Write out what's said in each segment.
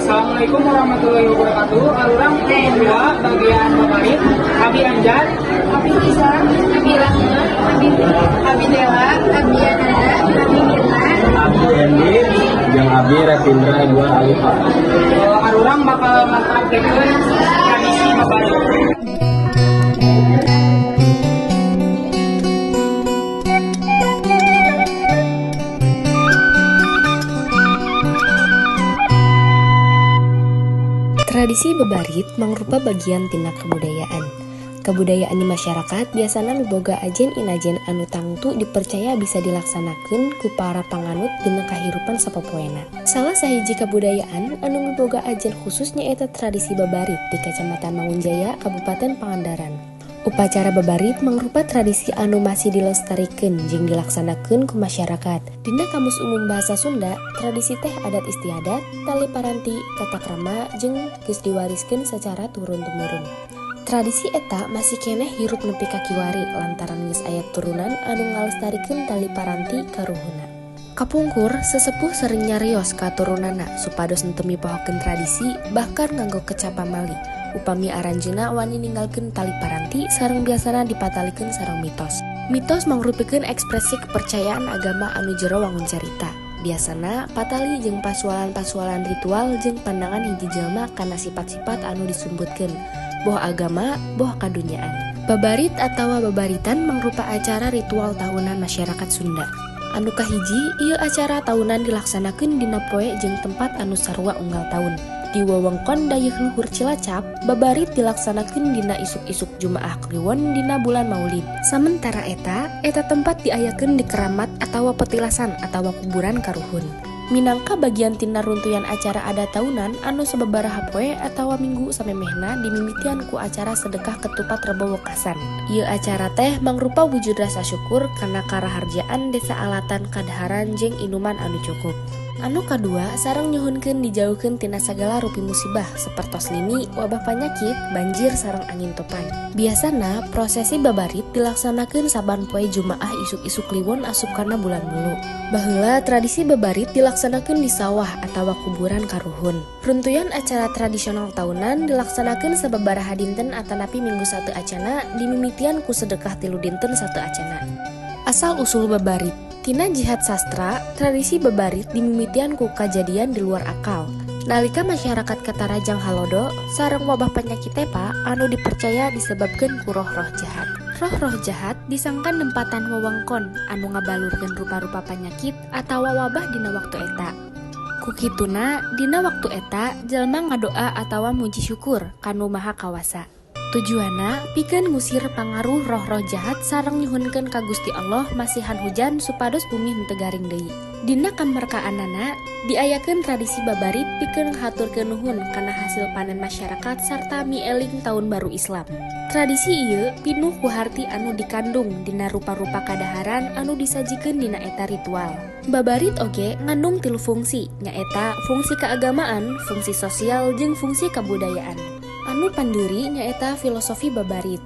Assalamualaikum warahmatullahi wabarakatuh. Arurang kedua bagian Babarit, Abi Anjar, Abi Lisa, Abi Rahma, Abi Dewa, Abi Ananda, Abi Mirna. Abi Endi jeung Abi Revindra dua Alifa. Arurang bakal mempraktekkan tradisi Babarit. Tradisi bebarit mangrupa bagian tina kebudayaan. Kebudayaan di masyarakat biasana miboga ajen inajen anu tangtu dipercaya bisa dilaksanakan ku para panganut dina kahirupan sapopoena. Salah sahiji kebudayaan anu miboga ajen khususnya eta tradisi bebarit di Kecamatan Mangunjaya, Kabupaten Pangandaran. Upacara bebarit mangrupa tradisi anu masih dilestarikeun jeung dilaksanakeun ku masyarakat. Dina Kamus Umum Bahasa Sunda, tradisi teh adat istiadat, tali paranti, tata krama jeung geus diwariskeun secara turun-temurun. Tradisi eta masih keneh hirup nepi ka kiwari lantaran geus aya turunan anu ngalestarikeun tali paranti karuhuna. Kapungkur sesepuh sering nyarios ka turunanna supados henteu mipohokeun tradisi bahkan nganggo kecapa malih. Upami aranjeuna wani ninggalkeun tali paranti sareng biasana dipatalikeun sareng mitos. Mitos mangrupikeun ekspresi kepercayaan agama anu jero wangun carita. Biasana patali jeung pasualan-pasualan ritual jeung pandangan hiji jelema kana sifat-sifat anu disumbutkeun, boh agama, boh kadunyaan. Babarit atawa babaritan mangrupa acara ritual tahunan masyarakat Sunda. Anu kahiji, ieu acara tahunan dilaksanakeun dina poe jeung tempat anu sarua unggal tahun. Di wewengkon dayeuh luhur Cilacap, babarit dilaksanakeun dina isuk-isuk Jumaah Kliwon dina bulan Maulid. Samentara eta tempat diayakeun di keramat atawa petilasan atawa kuburan karuhun. Minangka bagian tina runtuyan acara adat tahunan anu sababaraha poe atawa minggu samemehna dimimitian ku acara sedekah ketupat Rebo Wekasan. Ieu acara teh mangrupa wujud rasa syukur kana karaharjaan desa alatan kadaharan jeung inuman anu cukup. Anu kadua, sareng nyuhunkeun dijauhkeun tina sagala rupi musibah sapertos lini, wabah panyakit, banjir sareng angin topan. Biasana prosesi babarit dilaksanakeun saban poe Jumaah isuk-isuk Kliwon asup kana bulan Bulu. Baheula tradisi babarit dilaksanakeun di sawah atawa kuburan karuhun. Runtuyan acara tradisional tahunan dilaksanakeun sababaraha dinten atanapi minggu satu acana dimimitian ku sedekah 3 dinten satu acana. Asal usul babarit. Tina jihad sastra, tradisi bebarit dimimitian ku kajadian di luar akal. Nalika masyarakat Katarajang Halodo, sareng wabah penyakit tepa anu dipercaya disebabkeun ku roh-roh jahat. Roh-roh jahat disangkan nempatan wewengkon anu ngabalurkeun rupa-rupa penyakit atawa wabah dina waktu eta. Kukituna, dina waktu eta jelema ngadoa atawa muji syukur kanu Maha Kawasa. Tujuanna pikeun ngusir pangaruh roh-roh jahat sareng nyuhunkeun ka Gusti Allah masihan hujan supados bumi henteu garing deui. Dina kamarkaanana diayakeun tradisi babarit pikeun ngahaturkeun nuhun kana hasil panen masyarakat sarta mieling tahun baru Islam. Tradisi ieu pinuh ku harti anu dikandung dina rupa-rupa kadaharan anu disajikeun dina eta ritual. Babarit oge ngandung 3 fungsi, nyaeta fungsi keagamaan, fungsi sosial jeung fungsi kabudayaan. Anu pandiri nyaeta filosofi babarit.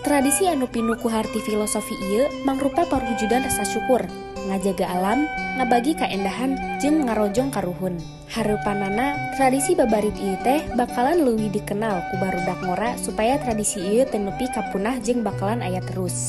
Tradisi anu pinuh ku harti filosofi ieu mangrupa perwujudan rasa syukur, ngajaga alam, ngabagi kaendahan jeung ngarojong karuhun. Hareupanana tradisi babarit ieu teh bakalan leuwih dikenal ku barudak ngora supaya tradisi ieu teu nepi ka punah jeung bakalan aya terus.